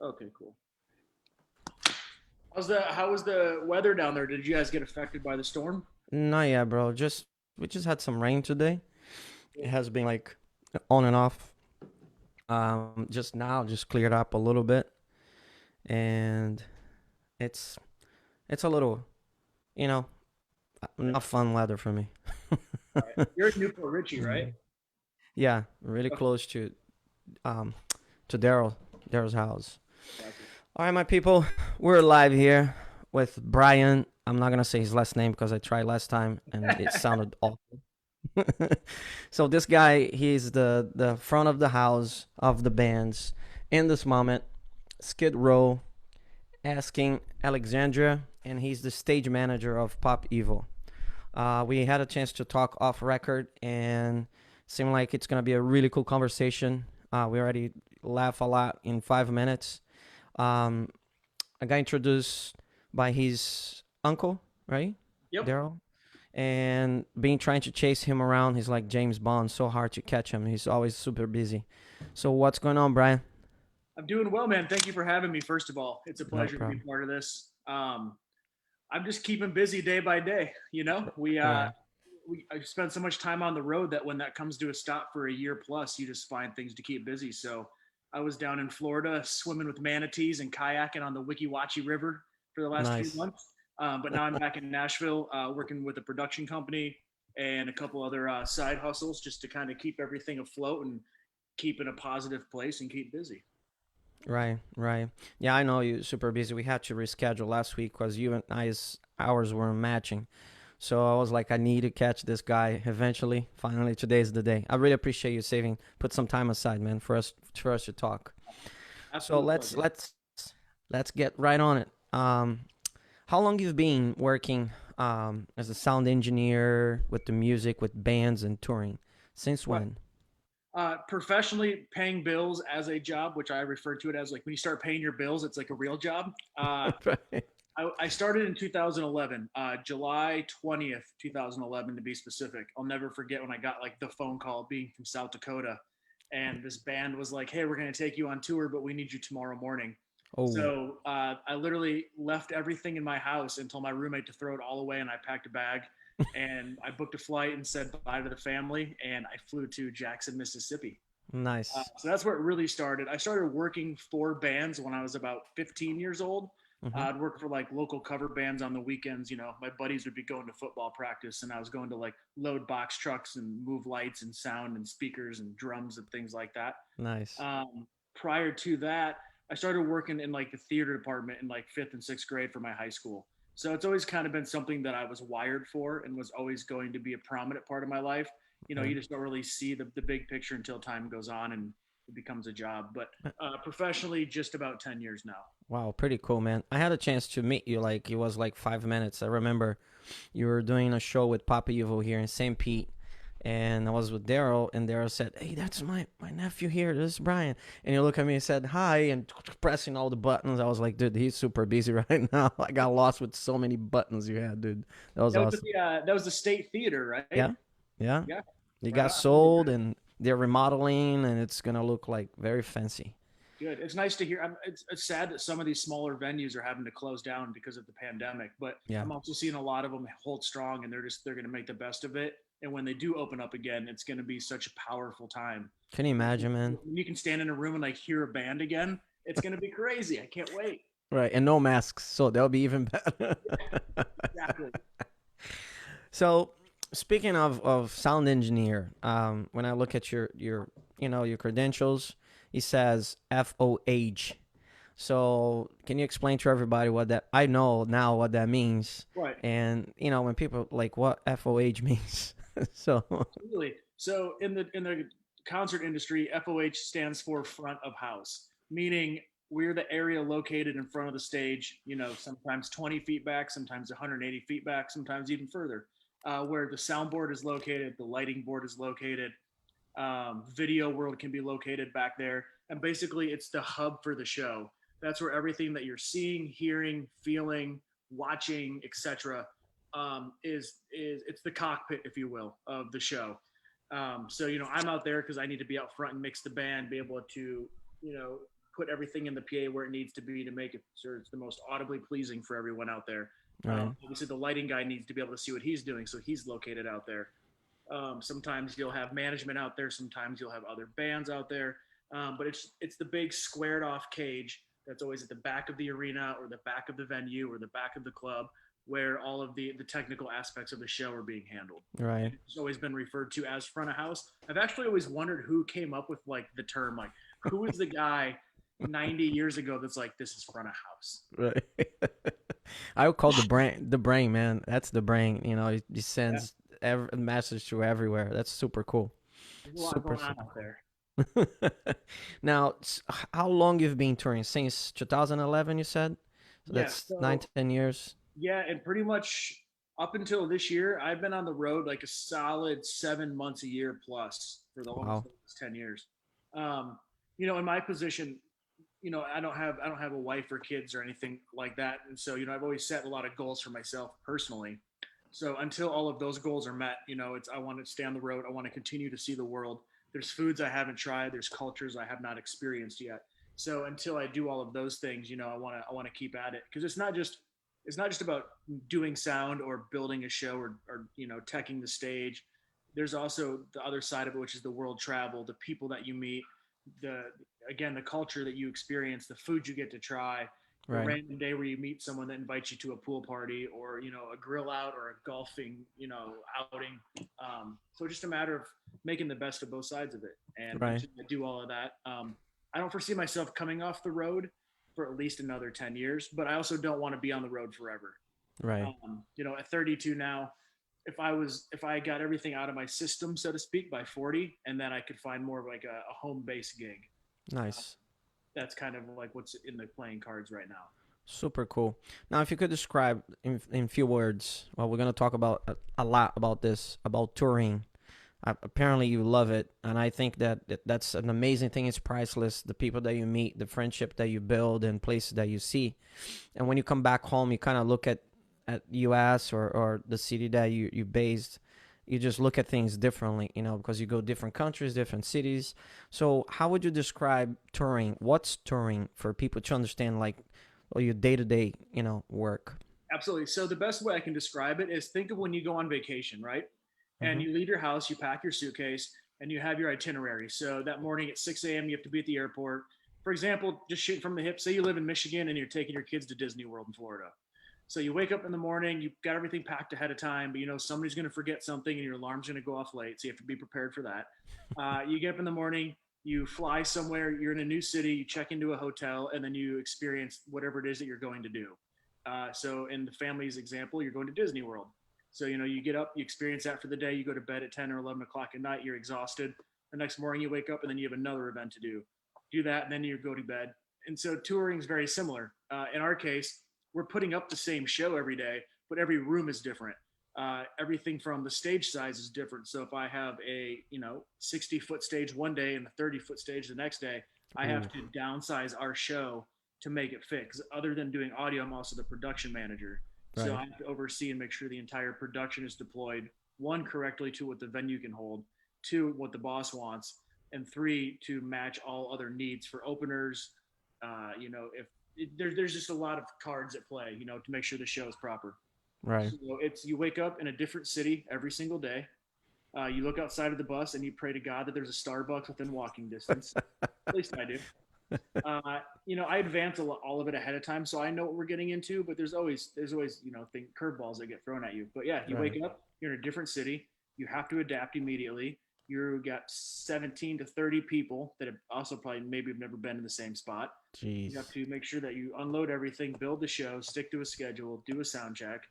Okay, cool. How was the weather down there? Did you guys get affected by the storm? Not yet, bro. Just we just had some rain today. It Cool. has been like on and off. Just now, just cleared up a little bit, and it's it's a little, you know, not fun weather for me. All right. You're in Newport Richie, right? Mm. Yeah, really Okay, close um to Daryl's house. gotcha. All right, my people, we're live here with Brian. I'm not gonna say his last name because I tried last time and it sounded awful. So this guy, he's the front of the house of the bands in this moment. Skid Row, asking Alexandria, and he's the stage manager of Pop Evil. We had a chance to talk off record, and seemed like it's gonna be a really cool conversation. We already laugh a lot in 5 minutes. Um, I got introduced by his uncle, right, Yep. Daryl, and being trying to chase him around. He's like James Bond, so hard to catch him. He's always super busy. So what's going on, Brian? I'm doing well, man. Thank you for having me. First of all, it's a No pleasure to be problem. part of this. I'm just keeping busy day by day. Right. I spent so much time on the road that when that comes to a stop for a year plus, you just find things to keep busy. So I was down in Florida swimming with manatees and kayaking on the Wiki Wachee River for the last few Nice. months. But now I'm back in Nashville, working with a production company and a couple other side hustles just to kind of keep everything afloat and keep in a positive place and keep busy. Right, right. Yeah, I know you're super busy. We had to reschedule last week because you and I's hours weren't matching. So I was like, I need to catch this guy eventually. Finally, today's the day. I really appreciate you saving, put some time aside, man, for us to talk. So Absolute let's pleasure. let's let's get right on it. How long you've been working as a sound engineer with the music, with bands and touring? Since Right. when? Professionally paying bills as a job, which I refer to it as like when you start paying your bills, it's like a real job. Right. I started in 2011, July 20th, 2011 to be specific. I'll never forget when I got like the phone call being from South Dakota, and this band was like, "Hey, we're going to take you on tour, but we need you tomorrow morning." Oh, So I literally left everything in my house and told my roommate to throw it all away, and I packed a bag and I booked a flight and said bye to the family, and I flew to Jackson, Mississippi. nice. So that's where it really started. I started working for bands when I was about 15 years old. Mm-hmm. I'd work for like local cover bands on the weekends. My buddies would be going to football practice, and I was going to like load box trucks and move lights and sound and speakers and drums and things like that. Nice. Prior to that, I started working in like the theater department in like fifth and sixth grade for my high school. So it's always kind of been something that I was wired for and was always going to be a prominent part of my life. Right. You just don't really see the big picture until time goes on and it becomes a job. But professionally, just about 10 years now. Wow, pretty cool, man. I had a chance to meet you. Like it was like 5 minutes. I remember you were doing a show with Papa Evo here in St. Pete, and I was with Daryl, and Daryl said, "Hey, that's my nephew here. This is Brian." And you look at me and said hi, and pressing all the buttons. I was like, "Dude, he's super busy right now." I got lost with so many buttons you had, dude. That was awesome. That was the state theater, right? Yeah, yeah. Yeah, You right got on. I believe sold, that. and they're remodeling, and it's gonna look like very fancy. Good. It's nice to hear. It's sad that some of these smaller venues are having to close down because of the pandemic, but Yeah. I'm also seeing a lot of them hold strong, and they're going to make the best of it. And when they do open up again, it's going to be such a powerful time. Can you imagine, man? When you can stand in a room and like hear a band again, it's going to be crazy. I can't wait. Right, and no masks, so they'll be even better. Exactly. So, speaking of sound engineer, when I look at your credentials, it says FOH. So, can you explain to everybody what that? I know now what that means, Right. and when people like what FOH means. So, Absolutely. So in the concert industry, FOH stands for front of house, meaning we're the area located in front of the stage. Sometimes 20 feet back, sometimes 180 feet back, sometimes even further. Where the soundboard is located, the lighting board is located, video world can be located back there, and basically it's the hub for the show. That's where everything that you're seeing, hearing, feeling, watching, etc., is it's the cockpit, if you will, of the show. So I'm out there because I need to be out front and mix the band, be able to you know put everything in the PA where it needs to be to make it sure it's the most audibly pleasing for everyone out there. Right. Obviously, the lighting guy needs to be able to see what he's doing, so he's located out there. Sometimes you'll have management out there. Sometimes you'll have other bands out there. But it's the big squared off cage that's always at the back of the arena or the back of the venue or the back of the club where all of the technical aspects of the show are being handled. Right. And it's always been referred to as front of house. I've actually always wondered who came up with like the term, like who was the guy 90 years ago that's like, this is front of house. Right. I would call the brain, man. That's the brain. You know, it sends every message to everywhere. That's super cool. There's a lot Super, going on super out there. cool. Now, how long you've been touring? Since 2011, you said? So Yeah. that's nine, So 10 years. yeah, and pretty much up until this year, I've been on the road like a solid 7 months a year plus for the almost Wow. the last 10 years. Um, in my position, I don't have a wife or kids or anything like that, and so I've always set a lot of goals for myself personally. So until all of those goals are met, it's I want to stay on the road. I want to continue to see the world. There's foods I haven't tried. There's cultures I have not experienced yet. So until I do all of those things, I want to keep at it because it's not just about doing sound or building a show or teching the stage. There's also the other side of it, which is the world travel, the people that you meet, the again the culture that you experience, the food you get to try, the Right. random day where you meet someone that invites you to a pool party or a grill out or a golfing outing. So just a matter of making the best of both sides of it. And Right. until I do all of that, I don't foresee myself coming off the road for at least another 10 years, but I also don't want to be on the road forever. Right. At 32 now, if I got everything out of my system, so to speak, by 40, and then I could find more of like a home base gig. Nice. That's kind of like what's in the playing cards right now. Super cool. Now, if you could describe in few words, well, we're gonna talk about a lot about this, about touring. Apparently, you love it, and I think that's an amazing thing. It's priceless. The people that you meet, the friendship that you build, and places that you see. And when you come back home, you kind of look at U.S. or the city that you based. You just look at things differently, because you go different countries, different cities. So, how would you describe touring? What's touring for people to understand, like, your day to day, work? Absolutely. So the best way I can describe it is think of when you go on vacation, right? And Mm-hmm. you leave your house, you pack your suitcase, and you have your itinerary. So that morning at 6 a.m., you have to be at the airport. For example, just shooting from the hip, say you live in Michigan and you're taking your kids to Disney World in Florida. So you wake up in the morning, you've got everything packed ahead of time, but somebody's going to forget something and your alarm's going to go off late. So you have to be prepared for that. You get up in the morning, you fly somewhere, you're in a new city, you check into a hotel, and then you experience whatever it is that you're going to do. So in the family's example, you're going to Disney World. So, you get up, you experience that for the day, you go to bed at 10 or 11 o'clock at night, you're exhausted. The next morning you wake up and then you have another event to do. Do that, and then you go to bed. And so touring is very similar. In our case, we're putting up the same show every day, but every room is different. Everything from the stage size is different. So if I have a 60-foot stage one day and a 30-foot stage the next day, I Ooh. have to downsize our show to make it fit. 'Cause other than doing audio, I'm also the production manager. So Right. I have to oversee and make sure the entire production is deployed, one, correctly to what the venue can hold, two, what the boss wants, and three, to match all other needs for openers. If there's just a lot of cards at play, to make sure the show is proper. Right. So it's you wake up in a different city every single day. You look outside of the bus and you pray to God that there's a Starbucks within walking distance. At least I do. I advance all of it ahead of time, so I know what we're getting into. But there's always curveballs that get thrown at you. But yeah, you Right. wake up, you're in a different city. You have to adapt immediately. You got 17 to 30 people that have also probably maybe have never been in the same spot. You have Jeez. to make sure that you unload everything, build the show, stick to a schedule, do a sound check,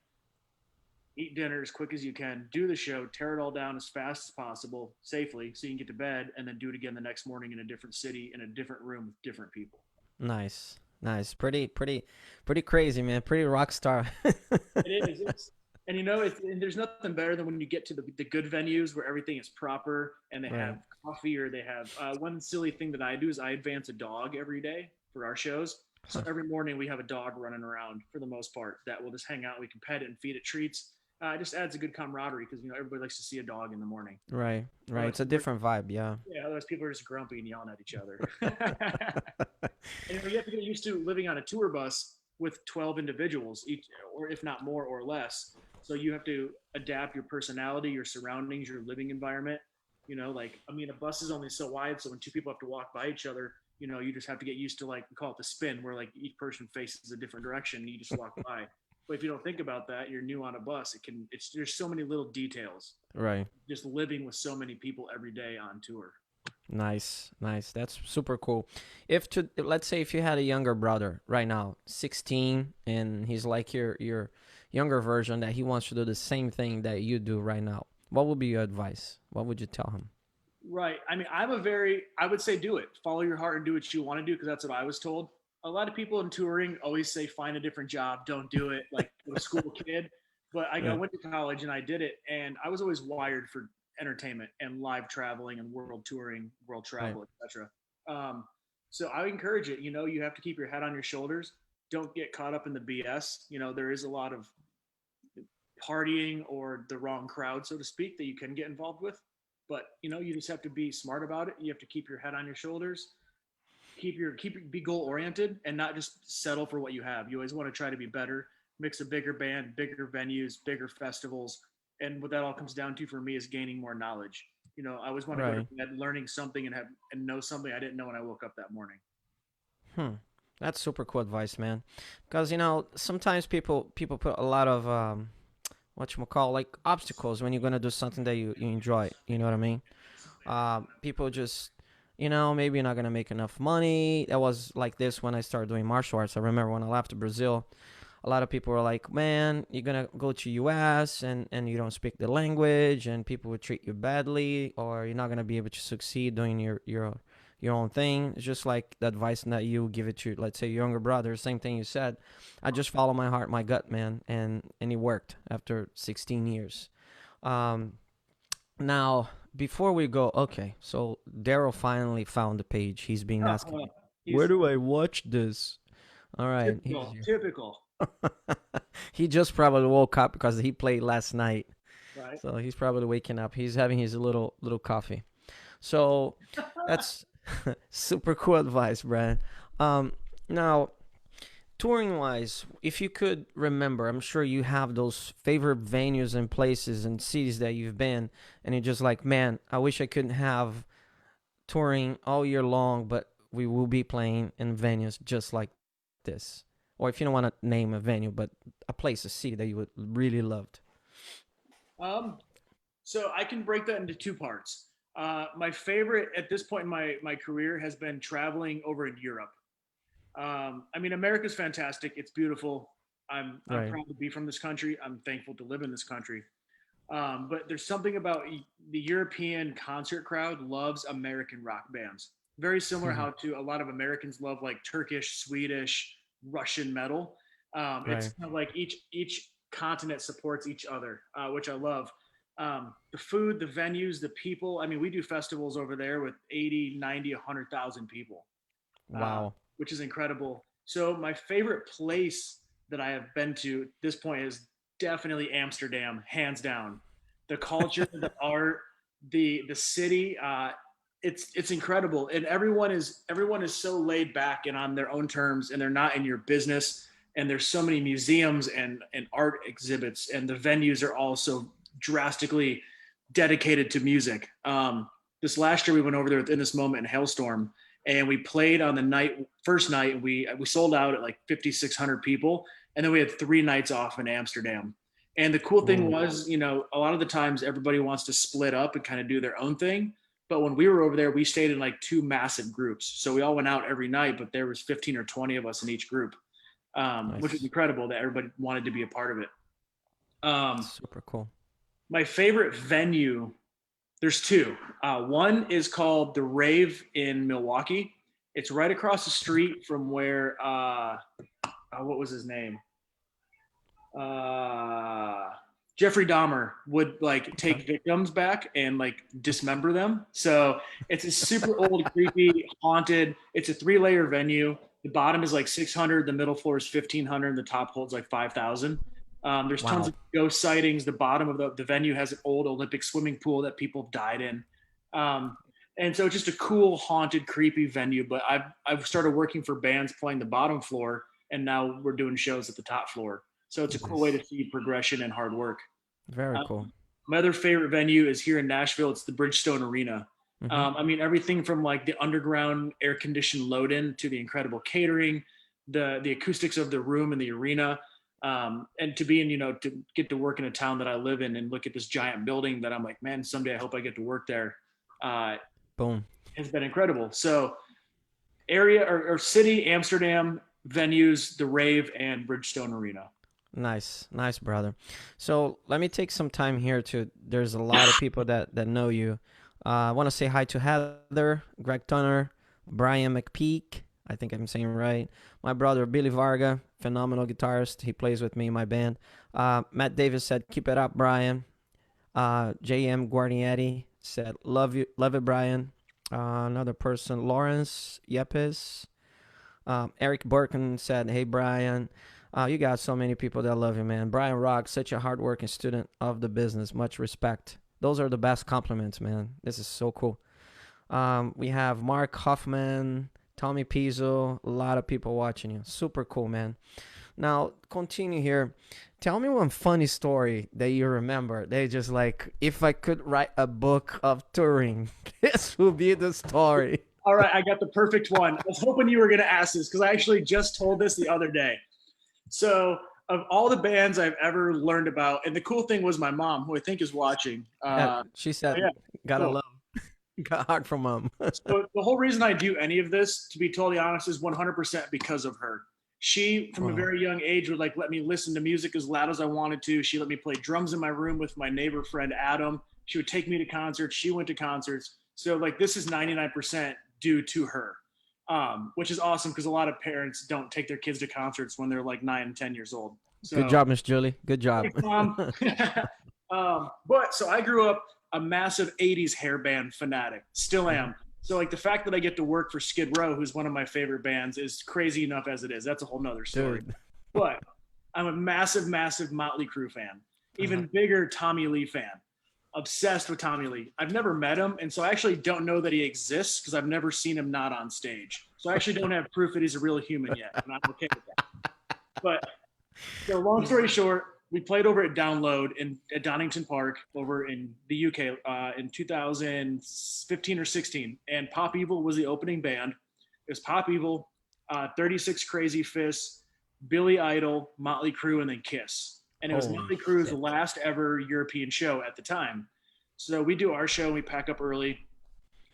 eat dinner as quick as you can, do the show, tear it all down as fast as possible, safely, so you can get to bed, and then do it again the next morning in a different city, in a different room with different people. Nice. Nice. Pretty crazy, man. Pretty rock star. It is. And there's nothing better than when you get to the good venues where everything is proper and they Right. have coffee or they have one silly thing that I do is I advance a dog every day for our shows. So every morning we have a dog running around for the most part that will just hang out. We can pet it and feed it treats. It just adds a good camaraderie because everybody likes to see a dog in the morning. Right. Right. Otherwise, It's a different vibe, yeah. yeah, otherwise people are just grumpy and yelling at each other. used to living on a tour bus with 12 individuals each, or if not more or less. So you have to adapt your personality, your surroundings, your living environment. Like, I mean, a bus is only so wide, so when two people have to walk by each other, you just have to get used to, like, we call it the spin, where like each person faces a different direction and you just walk by. But if you don't think about that, you're new on a bus. There's so many little details. Right. Just living with so many people every day on tour. Nice, nice. That's super cool. If to let's say if you had a younger brother right now, 16, and he's like your younger version that he wants to do the same thing that you do right now, what would be your advice? What would you tell him? Right. I mean, I would say do it. Follow your heart and do what you want to do, because that's what I was told. A lot of people in touring always say find a different job, don't do it, like a school kid. But I Right. went to college and I did it, and I was always wired for entertainment and live traveling and world touring, world Right. travel, etc. Um, so I encourage it. You have to keep your head on your shoulders. Don't get caught up in the BS. There is a lot of partying or the wrong crowd, so to speak, that you can get involved with. But you just have to be smart about it. You have to keep your head on your shoulders, be goal oriented, and not just settle for what you have. You always want to try to be better, mix a bigger band, bigger venues, bigger festivals. And what that all comes down to for me is gaining more knowledge. I always want to go to Right. bed learning something and know something I didn't know when I woke up that morning. Hmm. That's super cool advice, man. Because sometimes people put a lot of what you call like obstacles when you're gonna do something that you enjoy. You know what I mean? People just maybe you're not gonna make enough money. That was like this when I started doing martial arts. I remember when I left Brazil, a lot of people were like, "Man, you're gonna go to US and you don't speak the language, and people would treat you badly, or you're not gonna be able to succeed doing your own thing." It's just like the advice that you give it to, let's say, your younger brother. Same thing you said. I just follow my heart, my gut, man, and it worked after 16 years. Um, Now, before we go, okay, so Daryl finally found the page. He's been asking me, where He's do I watch this? All right, he's typical, here. typical, He just probably woke up because he played last night. right? So he's probably waking up. He's having his little coffee. So that's super cool advice, Brad. Now touring wise, if you could remember, I'm sure you have those favorite venues and places and cities that you've been, and you're just like, man, I wish I couldn't have touring all year long, but we will be playing in venues just like this. Or if you don't want to name a venue, but a place, a city that you would really loved. Um, so I can break that into two parts. My favorite at this point in my career has been traveling over in Europe. I mean, America's fantastic. It's beautiful. I'm Right. proud to be from this country. I'm thankful to live in this country. But there's something about the European concert crowd loves American rock bands. Very similar how to a lot of Americans love like Turkish, Swedish, Russian metal. It's Right. kind of like each continent supports each other, which I love. The food, the venues, the people. I mean, we do festivals over there with 80, 90, 100,000 people, uh, Wow. which is incredible. So my favorite place that I have been to at this point is definitely Amsterdam, hands down. The culture, the art, the city, it's incredible, and everyone is so laid back and on their own terms, and they're not in your business. And there's so many museums and art exhibits, and the venues are all so drastically dedicated to music. This last year we went over there within this moment in Hailstorm, and we played on the first night, and we sold out at like 5,600 people, and then we had 3 nights off in Amsterdam. And the cool thing Ooh. was, a lot of the times everybody wants to split up and kind of do their own thing. But when we were over there, we stayed in like two massive groups. So we all went out every night, but there was 15 or 20 of us in each group, which was Nice. incredible that everybody wanted to be a part of it. Um, Super cool. my favorite venue, there's two. One is called the Rave in Milwaukee. It's right across the street from where what was his name? Uh, Jeffrey Dahmer would like Okay. take victims back and like dismember them. So it's a super old, creepy, haunted. It's a 3-layer venue. The bottom is like 600, the middle floor is 1,500, and the top holds like 5,000. There's tons Wow. of ghost sightings. The bottom of the venue has an old Olympic swimming pool that people died in. Um, And so it's just a cool, haunted, creepy venue. But I've started working for bands playing the bottom floor, and now we're doing shows at the top floor. So it's a cool way Nice. to see progression and hard work. Very cool. Um, my other favorite venue is here in Nashville. It's the Bridgestone Arena. Hmm. I mean, everything from like the underground air conditioned load in to the incredible catering, the acoustics of the room and the arena, and to be in, to get to work in a town that I live in and look at this giant building that I'm like, man, someday I hope I get to work there. Uh, Boom. has been incredible. So area or city, Amsterdam venues, the Rave and Bridgestone Arena. Nice, nice, brother. So let me take some time here to. There's a lot of people that know you. I want to say hi to Heather, Greg Tunner, Brian McPeak. I think I'm saying right. My brother Billy Varga, phenomenal guitarist. He plays with me in my band. Matt Davis said, "Keep it up, Brian." J.M. Guarnietti said, love it, Brian." Another person, Lawrence Yepes. Eric Burton said, "Hey, Brian." You got so many people that love you, man. Brian Rock, such a hardworking student of the business. Much respect. Those are the best compliments, man. This is so cool. We have Mark Hoffman, Tommy Pizzo, a lot of people watching you. Super cool, man. Now, continue here. Tell me one funny story that you remember. They just like, if I could write a book of touring, this would be the story. All right, I got the perfect one. I was hoping you were going to ask this because I actually just told this the other day. So, of all the bands I've ever learned about, and the cool thing was my mom, who I think is watching. Yeah, she Oh said, yeah, gotta cool. love, got hard from mom. So the whole reason I do any of this, to be totally honest, is 100% because of her. She, from a Wow. very young age, would like let me listen to music as loud as I wanted to. She let me play drums in my room with my neighbor friend Adam. She would take me to concerts. She went to concerts. So like this is 99% due to her, which is awesome because a lot of parents don't take their kids to concerts when they're like 9 and 10 years old. Good So job, Miss Julie. Good job. thanks, mom. But so I grew up a massive 80s hair band fanatic, still Mhm. am. So like the fact that I get to work for Skid Row, who's one of my favorite bands, is crazy enough as it is. That's a whole nother story. Dude. But I'm a massive, massive Motley Crue fan, Uh-huh. even bigger Tommy Lee fan. Obsessed with Tommy Lee. I've never met him, and so I actually don't know that he exists because I've never seen him not on stage. So I actually don't have proof that he's a real human yet, and I'm okay with that. But so long story short, we played over at Download at Donington Park over in the UK in 2015 or 16, and Pop Evil was the opening band. It was Pop Evil, 36 Crazy Fists, Billy Idol, Motley Crue, and then Kiss. And it was Holy Motley Crue's shit. last ever European show at the time. So we do our show, and we pack up early,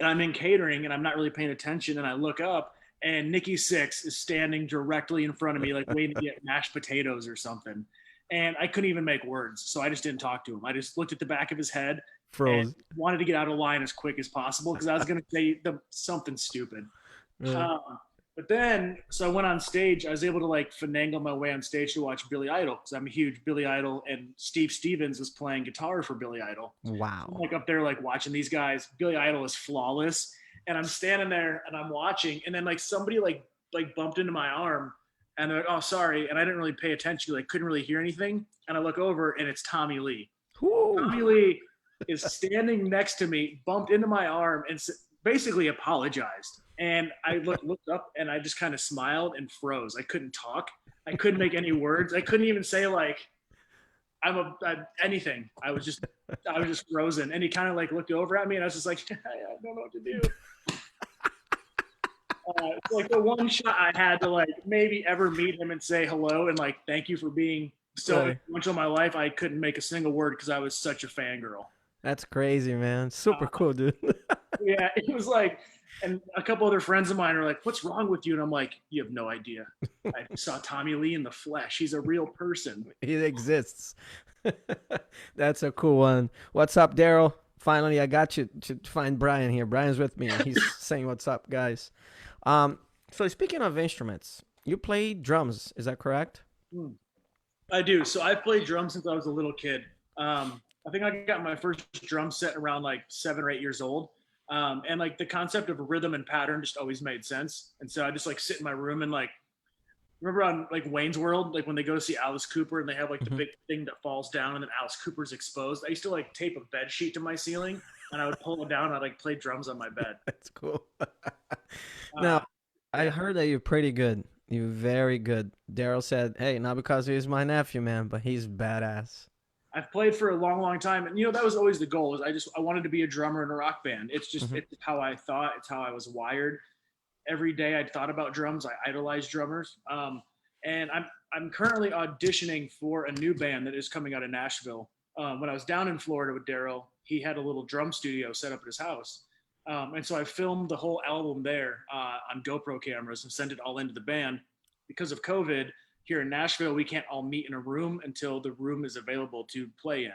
and I'm in catering, and I'm not really paying attention, and I look up, and Nikki Six is standing directly in front of me, like waiting to get mashed potatoes or something. And I couldn't even make words, so I just didn't talk to him. I just looked at the back of his head and Froze. wanted to get out of line as quick as possible because I was going to say something stupid. Right. Um, but then, so I went on stage. I was able to like finagle my way on stage to watch Billy Idol because I'm a huge Billy Idol, and Steve Stevens was playing guitar for Billy Idol. I'm Wow. like up there, like watching these guys. Billy Idol is flawless, and I'm standing there and I'm watching, and then like somebody like bumped into my arm, and they're like, "Oh, sorry," and I didn't really pay attention. Like couldn't really hear anything, and I look over, and it's Tommy Lee. Woo. Tommy Lee is standing next to me, bumped into my arm, and basically apologized. And I looked up, and I just kind of smiled and froze. I couldn't talk. I couldn't make any words. I couldn't even say like anything. I was just frozen. And he kind of like looked over at me, and I was just like, I don't know what to do. It's like the one shot I had to like maybe ever meet him and say hello and like thank you for being so Right. influential in my life. I couldn't make a single word because I was such a fangirl. That's crazy, man. Super Uh, cool, dude. yeah, it was like, and a couple other friends of mine are like, "What's wrong with you?" And I'm like, "You have no idea. I saw Tommy Lee in the flesh. He's a real person." It exists. That's a cool one. What's up, Daryl? Finally, I got you to find Brian here. Brian's with me. He's saying, "What's up, guys?" Um, so speaking of instruments, you play drums. Is that correct? Hmm. I do. So I've played drums since I was a little kid. I think I got my first drum set around like 7 or 8 years old. And like the concept of rhythm and pattern just always made sense. And so I just like sit in my room and like remember on like Wayne's World, like when they go to see Alice Cooper and they have like the Hmm. big thing that falls down and then Alice Cooper's exposed. I used to like tape a bed sheet to my ceiling and I would pull it down. I'd like play drums on my bed. That's cool. Uh, Now, I yeah, heard that you're pretty good. You're very good. Daryl said, "Hey, not because he's my nephew, man, but he's badass." I've played for a long, long time, and that was always the goal. Is I wanted to be a drummer in a rock band. Hmm. It's how I thought. It's how I was wired. Every day I thought about drums. I idolized drummers. And I'm currently auditioning for a new band that is coming out of Nashville. When I was down in Florida with Daryl, he had a little drum studio set up at his house. And so I filmed the whole album there on GoPro cameras and sent it all into the band. Because of COVID, here in Nashville, we can't all meet in a room until the room is available to play in.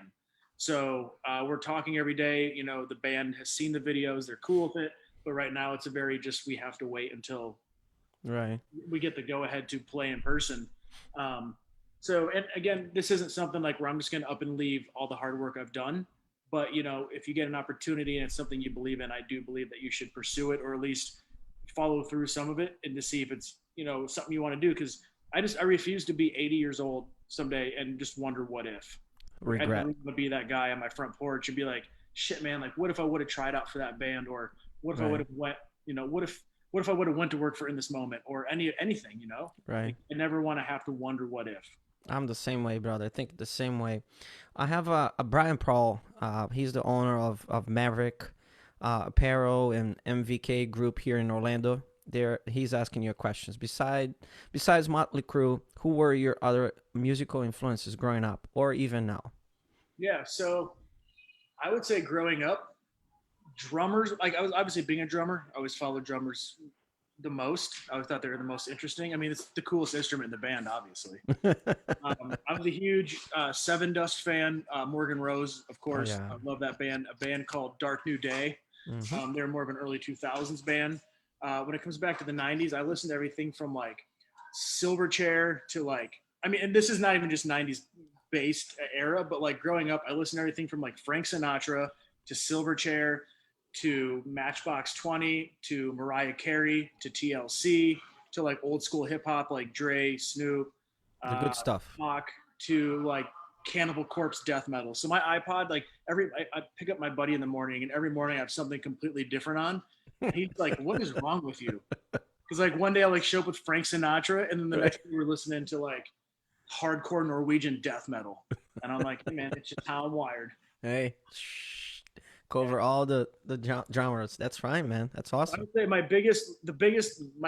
So we're talking every day. The band has seen the videos, they're cool with it. But right now, it's a very just we have to wait until Right. we get the go ahead to play in person. Um, so, and again, this isn't something like where I'm just going to up and leave all the hard work I've done. But if you get an opportunity and it's something you believe in, I do believe that you should pursue it, or at least follow through some of it, and to see if it's something you want to do. Because I refuse to be 80 years old someday and just wonder what if. Like, I don't Regret. want to be that guy on my front porch and be like, shit, man, like what if I would have tried out for that band, or what if I would Right. have went, what if I would have went to work for In This Moment, or anything. Right. Like, I never want to have to wonder what if. I'm the same way, brother. I think the same way. I have a Brian Paul. He's the owner of Maverick Apparel and MVK Group here in Orlando. There, he's asking you questions. Besides Motley Crue, who were your other musical influences growing up, or even now? Yeah, so I would say growing up, drummers, like I was obviously being a drummer, I always followed drummers the most. I always thought they were the most interesting. I mean, it's the coolest instrument in the band, obviously. I was a huge Seven Dust fan. Morgan Rose, of Oh course. yeah. I love that band. A band called Dark New Day. Hmm. They're more of an early 2000s band. When it comes back to the 90s, I listened to everything from like Silverchair to like, I mean, and this is not even just 90s based era, but like growing up, I listened to everything from like Frank Sinatra to Silverchair to Matchbox 20 to Mariah Carey to TLC to like old school hip hop like Dre, Snoop, The uh, good stuff. Pac to like Cannibal Corpse death metal. So my iPod, like I pick up my buddy in the morning, and every morning I have something completely different on. And he's like, "What is wrong with you?" Because like one day I'll like show up with Frank Sinatra, and then the Right. next day we're listening to like hardcore Norwegian death metal, and I'm like, hey, man, it's just how I'm wired. Hey, cover all the genres. That's fine, man. That's I awesome. would say my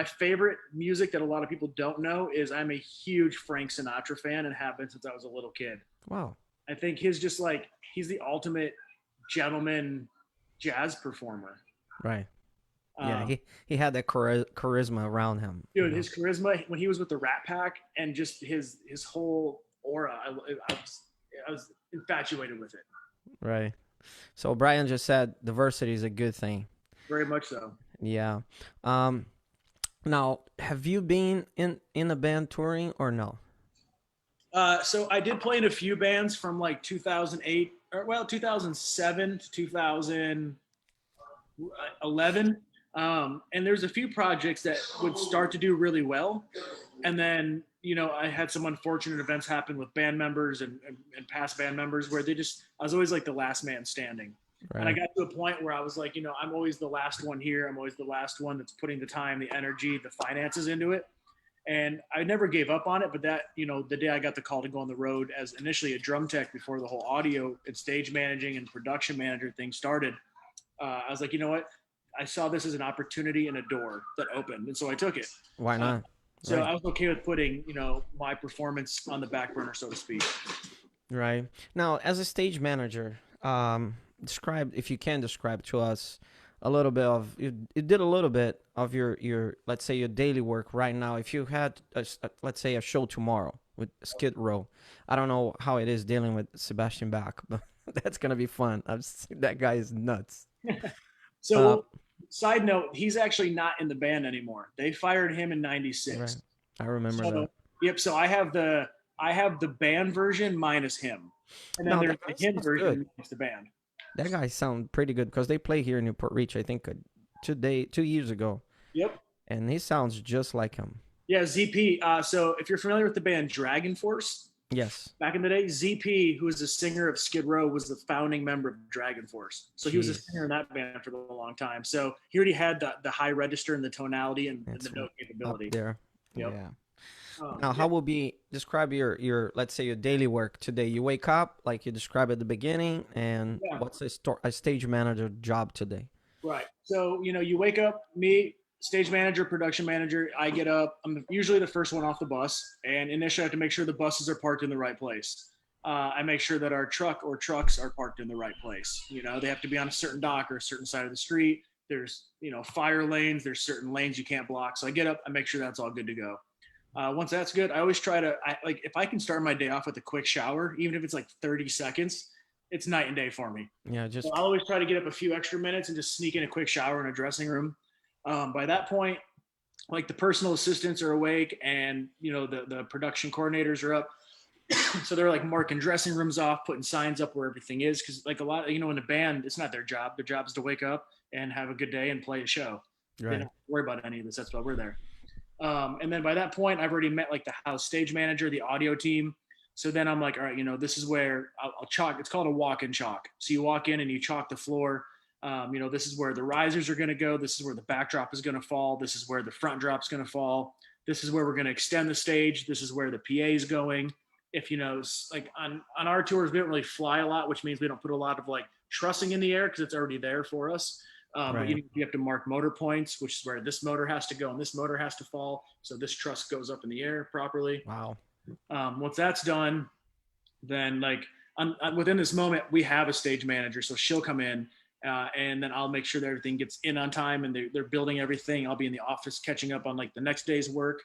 favorite music that a lot of people don't know is I'm a huge Frank Sinatra fan and have been since I was a little kid. Wow. I think he's the ultimate gentleman jazz performer. Right. Yeah, Um, he had that charisma around him, you Dude, know. his charisma when he was with the Rat Pack and just his whole aura, I was infatuated with it. Right. So Brian just said diversity is a good thing. Very much so. Yeah. Um Now, have you been in a band touring or no? So I did play in a few bands from like 2008, or well, 2007 to 2011. And there's a few projects that would start to do really well. And then, I had some unfortunate events happen with band members and past band members where I was always like the last man standing. And I Right. got to a point where I was like, I'm always the last one here. I'm always the last one that's putting the time, the energy, the finances into it. And I never gave up on it. But the day I got the call to go on the road as initially a drum tech before the whole audio and stage managing and production manager thing started, I was like, you know what? I saw this as an opportunity and a door that opened. And so I took it. Why Uh, not? so Right. I was okay with putting, my performance on the back burner, so to speak. Right. Now, as a stage manager, describe if you can describe to us a little bit of you did a little bit of your let's say your daily work right now. If you had let's say a show tomorrow with Skid Row, I don't know how it is dealing with Sebastian Bach, but that's gonna be fun. That guy is nuts. So, Uh, well, side note, he's actually not in the band anymore. They fired him in right. '96. I remember So, that. yep. So I have the band version minus him, and then No, there's that the guy him sounds good. version minus the band. That guy sounds pretty good because they play here in Newport Beach. I think 2 years ago, Yep. and he sounds just like him. Yeah, ZP. So if you're familiar with the band Dragon Force, Yes. Back in the day, ZP, who was the singer of Skid Row, was the founding member of Dragon Force. So he was a Jeez. singer in that band for a long time. So he already had the high register and the tonality and the It's note up capability. there. Yep. Yeah. Now, Yeah. how will be describe your let's say your daily work today? You wake up like you described at the beginning, and Yeah. what's a stage manager job today? Right. So, you wake up, me, stage manager, production manager, I get up. I'm usually the first one off the bus. And initially, I have to make sure the buses are parked in the right place. I make sure that our truck or trucks are parked in the right place. They have to be on a certain dock or a certain side of the street. There's, fire lanes. There's certain lanes you can't block. So I get up, I make sure that's all good to go. Once that's good, I always try to, like, if I can start my day off with a quick shower, even if it's like 30 seconds, it's night and day for me. Yeah, So just I'll always try to get up a few extra minutes and just sneak in a quick shower in a dressing room. By that point, like the personal assistants are awake and the production coordinators are up. So they're like marking dressing rooms off, putting signs up where everything is. Cause like a lot, in the band, it's not their job. Their job is to wake up and have a good day and play a show. They don't right. have to worry about any of this. That's why we're there. And then by that point, I've already met like the house stage manager, the audio team. So then I'm like, all right, this is where I'll chalk. It's called a walk and chalk. So you walk in and you chalk the floor. This is where the risers are going to go. This is where the backdrop is going to fall. This is where the front drop's going to fall. This is where we're going to extend the stage. This is where the PA is going. If like on our tours, we don't really fly a lot, which means we don't put a lot of like trussing in the air because it's already there for us. But Right. you have to mark motor points, which is where this motor has to go and this motor has to fall. So this truss goes up in the air properly. Wow. Once that's done, then like within this moment, we have a stage manager. So she'll come in and then I'll make sure that everything gets in on time and they're building everything. I'll be in the office catching up on like the next day's work.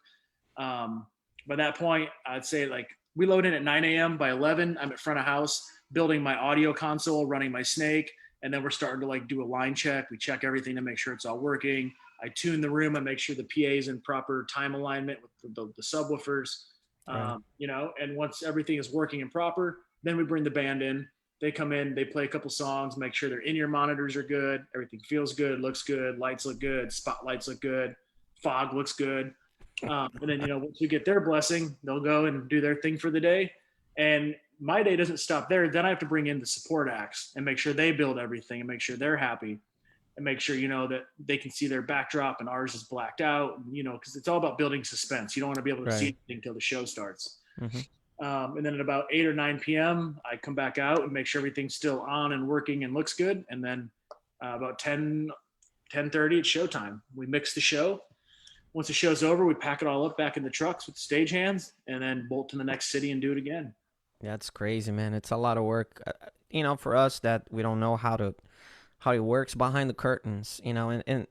By that point, I'd say like we load in at 9 a.m. By 11, I'm at front of house building my audio console, running my snake. And then we're starting to like do a line check. We check everything to make sure it's all working. I tune the room. I make sure the PA is in proper time alignment with the subwoofers. Right. And once everything is working and proper, then we bring the band in. They come in, they play a couple songs, make sure their in-ear monitors are good, everything feels good, looks good, lights look good, spotlights look good, fog looks good. And then once we get their blessing, they'll go and do their thing for the day. And my day doesn't stop there. Then I have to bring in the support acts and make sure they build everything and make sure they're happy and make sure that they can see their backdrop and ours is blacked out. Because it's all about building suspense. You don't want to be able to see Right. anything until the show starts. Hmm. And then at about 8 or 9 p.m., I come back out and make sure everything's still on and working and looks good. And then about 10:30, it's showtime. We mix the show. Once the show's over, we pack it all up back in the trucks with the stagehands and then bolt to the next city and do it again. That's crazy, man. It's a lot of work. For us that we don't know how it works behind the curtains, and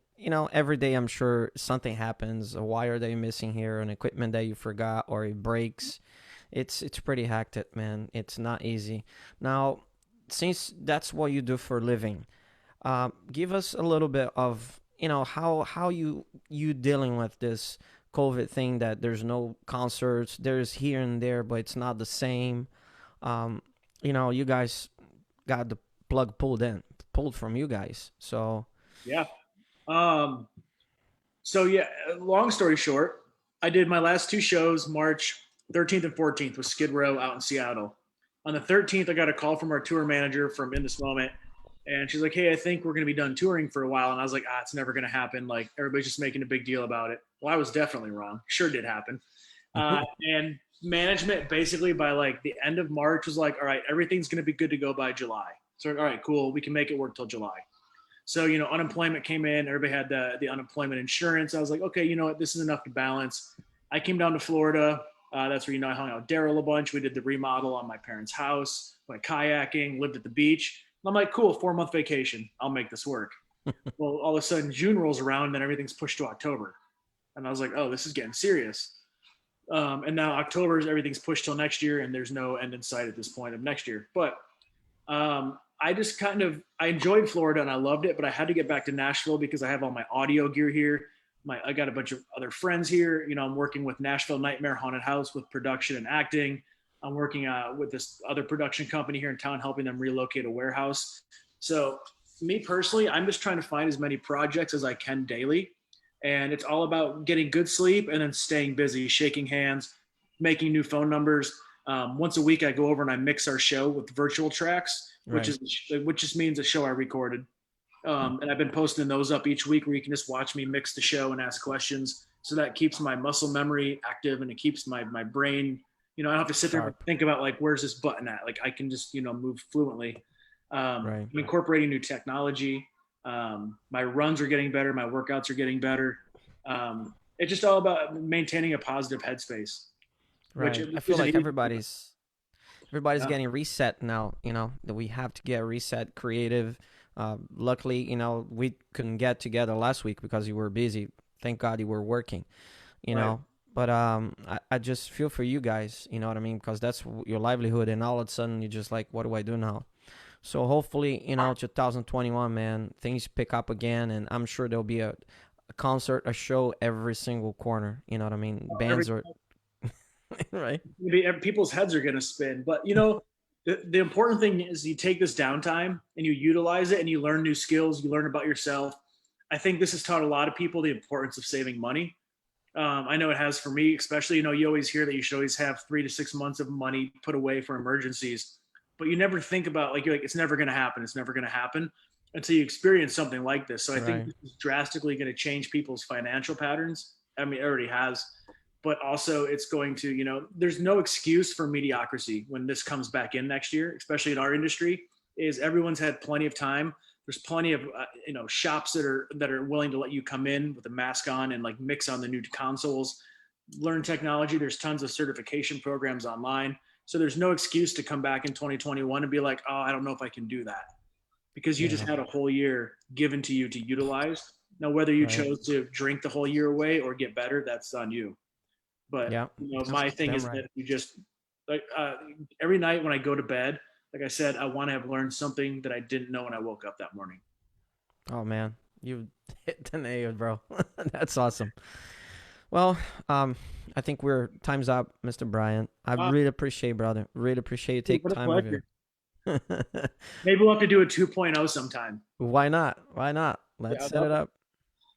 every day I'm sure something happens, a wire that you're missing here, an equipment that you forgot, or it breaks. It's pretty hectic, man. It's not easy. Now, since that's what you do for a living, give us a little bit of how you dealing with this COVID thing that there's no concerts, there's here and there, but it's not the same. You guys got the plug pulled from you guys. So Yeah. Um, so yeah, long story short, I did my last two shows, March 13th and 14th with Skid Row out in Seattle. On the 13th, I got a call from our tour manager from In This Moment. And she's like, hey, I think we're going to be done touring for a while. And I was like, it's never going to happen. Like everybody's just making a big deal about it. Well, I was definitely wrong. Sure did happen. And management basically by like the end of March was like, all right, everything's going to be good to go by July. So, all right, cool. We can make it work till July. So, unemployment came in. Everybody had the unemployment insurance. I was like, okay, you know what? This is enough to balance. I came down to Florida. That's where, I hung out with Daryl a bunch. We did the remodel on my parents' house, went kayaking, lived at the beach. I'm like, cool, 4-month vacation. I'll make this work. Well, all of a sudden June rolls around and then everything's pushed to October. And I was like, oh, this is getting serious. And now everything's pushed till next year and there's no end in sight at this point of next year. But I just I enjoyed Florida and I loved it, but I had to get back to Nashville because I have all my audio gear here. I got a bunch of other friends here. I'm working with Nashville Nightmare Haunted House with production and acting. I'm working with this other production company here in town, helping them relocate a warehouse. So me personally, I'm just trying to find as many projects as I can daily. And it's all about getting good sleep and then staying busy, shaking hands, making new phone numbers. Once a week, I go over and I mix our show with virtual tracks, Right. which just means a show I recorded. And I've been posting those up each week where you can just watch me mix the show and ask questions. So that keeps my muscle memory active and it keeps my brain, I don't have to sit there and Sharp. think about like, where's this button at? Like I can just, move fluently. Right. I'm incorporating new technology. My runs are getting better. My workouts are getting better. It's just all about maintaining a positive headspace, which Right. I feel isn't like easy. everybody's Yeah. getting reset now, that we have to get reset creative. Luckily, we couldn't get together last week because you were busy. Thank God you were working, you Right. know. But I just feel for you guys, you know what I mean? Because that's your livelihood. And all of a sudden, you're just like, what do I do now? So hopefully, 2021, man, things pick up again. And I'm sure there'll be a concert, a show every single corner. You know what I mean? Every Bands are, right? maybe people's heads are going to spin. But the important thing is you take this downtime and you utilize it and you learn new skills. You learn about yourself. I think this has taught a lot of people the importance of saving money. I know it has for me, especially. You always hear that you should always have 3 to 6 months of money put away for emergencies, but you never think about like you're like it's never going to happen. It's never going to happen until you experience something like this. So I think Right. this is drastically going to change people's financial patterns. I mean, it already has, but also it's going to, there's no excuse for mediocrity when this comes back in next year, especially in our industry. Is everyone's had plenty of time. There's plenty of shops that are willing to let you come in with a mask on and like mix on the new consoles, learn technology. There's tons of certification programs online, so there's no excuse to come back in 2021 and be like, oh, I don't know if I can do that, because you just Yeah. had a whole year given to you to utilize. Now, whether you Right. chose to drink the whole year away or get better, that's on you. But Yeah. That's my thing damn is right. that you just like every night when I go to bed, like I said, I want to have learned something that I didn't know when I woke up that morning. Oh man, you hit the nail, bro. That's awesome. Well, I think we're time's up, Mr. Brian. I Uh, really appreciate, brother. Really appreciate you take what a time of pleasure. your. Maybe we'll have to do a 2.0 sometime. Why not? Why not? Yeah, Let's I'd set love it up.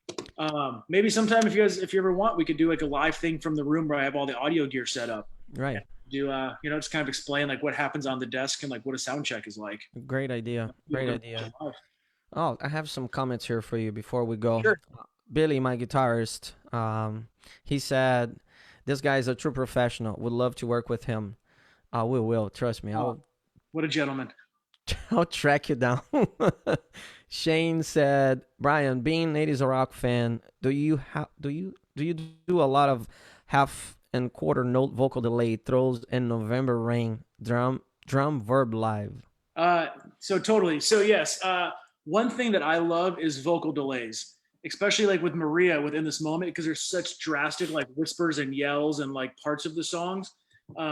it. Maybe sometime if you ever want, we could do like a live thing from the room where I have all the audio gear set up. Right. And do just kind of explain like what happens on the desk and like what a sound check is like. Great idea. People Great can watch idea. it live. Oh, I have some comments here for you before we go. Sure. Billy, my guitarist, he said, "This guy is a true professional. Would love to work with him. We will. Trust me. Oh, what a gentleman. I'll track you down." Shane said, "Brian, being an 80s rock fan, do you do a lot of half and quarter note vocal delay throws in November Rain drum verb live?" Uh, so totally. So yes, one thing that I love is vocal delays, especially like with Maria within this moment, because there's such drastic like whispers and yells and like parts of the songs.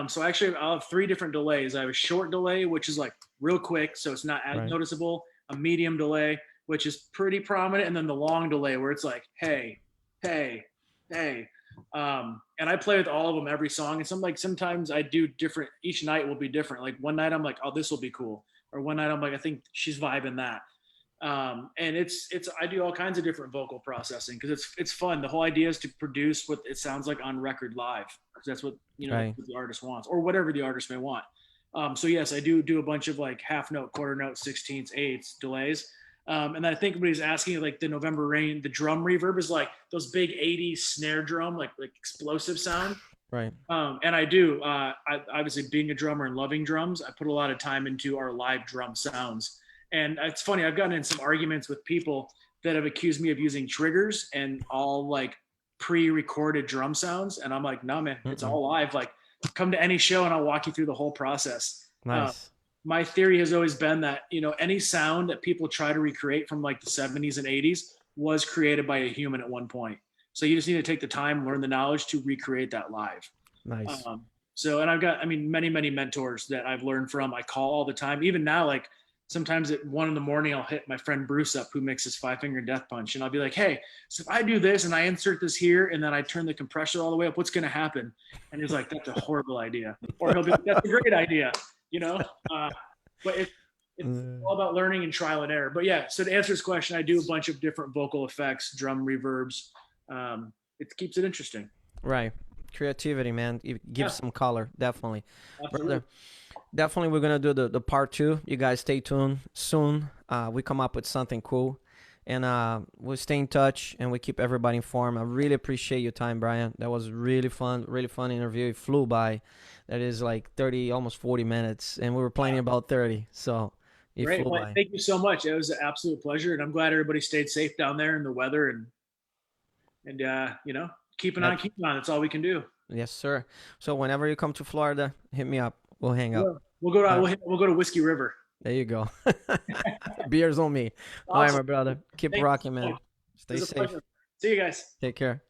So actually, I'll have three different delays. I have a short delay, which is like real quick, so it's not as Right. noticeable. A medium delay, which is pretty prominent, and then the long delay, where it's like, hey, hey, hey. And I play with all of them every song. And sometimes I do different. Each night will be different. Like one night I'm like, oh, this will be cool, or one night I'm like, I think she's vibing that. And it's I do all kinds of different vocal processing because it's fun. The whole idea is to produce what it sounds like on record live, because that's what that's Right. what the artist wants, or whatever the artist may want. So yes, I do a bunch of like half note, quarter note, sixteenths, eighths, delays. And I think what he's asking, like the November Rain, the drum reverb is like those big '80s snare drum, like explosive sound. Right. And I do. I obviously, being a drummer and loving drums, I put a lot of time into our live drum sounds. And it's funny, I've gotten in some arguments with people that have accused me of using triggers and all like pre-recorded drum sounds. And I'm like, no, man, it's Mm-mm. all live. Like, come to any show and I'll walk you through the whole process. Uh, Nice. my theory has always been that any sound that people try to recreate from like the 70s and 80s was created by a human at one point. So you just need to take the time, learn the knowledge to recreate that live. Nice. And I've got, many mentors that I've learned from. I call all the time. Even now, like sometimes at 1 a.m, I'll hit my friend Bruce up, who mixes Five Finger Death Punch, and I'll be like, "Hey, so if I do this and I insert this here, and then I turn the compressor all the way up, what's going to happen?" And he's like, "That's a horrible idea," or he'll be like, "That's a great idea," you know. But it's all about learning and trial and error. But yeah, so to answer this question, I do a bunch of different vocal effects, drum reverbs. It keeps it interesting. Right. creativity, man. It gives Yeah, some color, definitely, absolutely. brother. Definitely, we're gonna do the part two. You guys stay tuned. Soon, we come up with something cool, and we'll stay in touch and we keep everybody informed. I really appreciate your time, Brian. That was really fun interview. It flew by. That is like 30, almost 40 minutes, and we were planning about 30, so it Great. flew Well, by. thank you so much. It was an absolute pleasure, and I'm glad everybody stayed safe down there in the weather, and you know, That, keeping on. That's all we can do. yes, sir. So whenever you come to Florida, hit me up. We'll hang out. We'll go to All right, we'll go to Whiskey River. there you go. Beers on me. All right, Awesome. my brother. Keep Thank you rocking, so much. man. It Stay was a safe. pleasure. See you guys. Take care.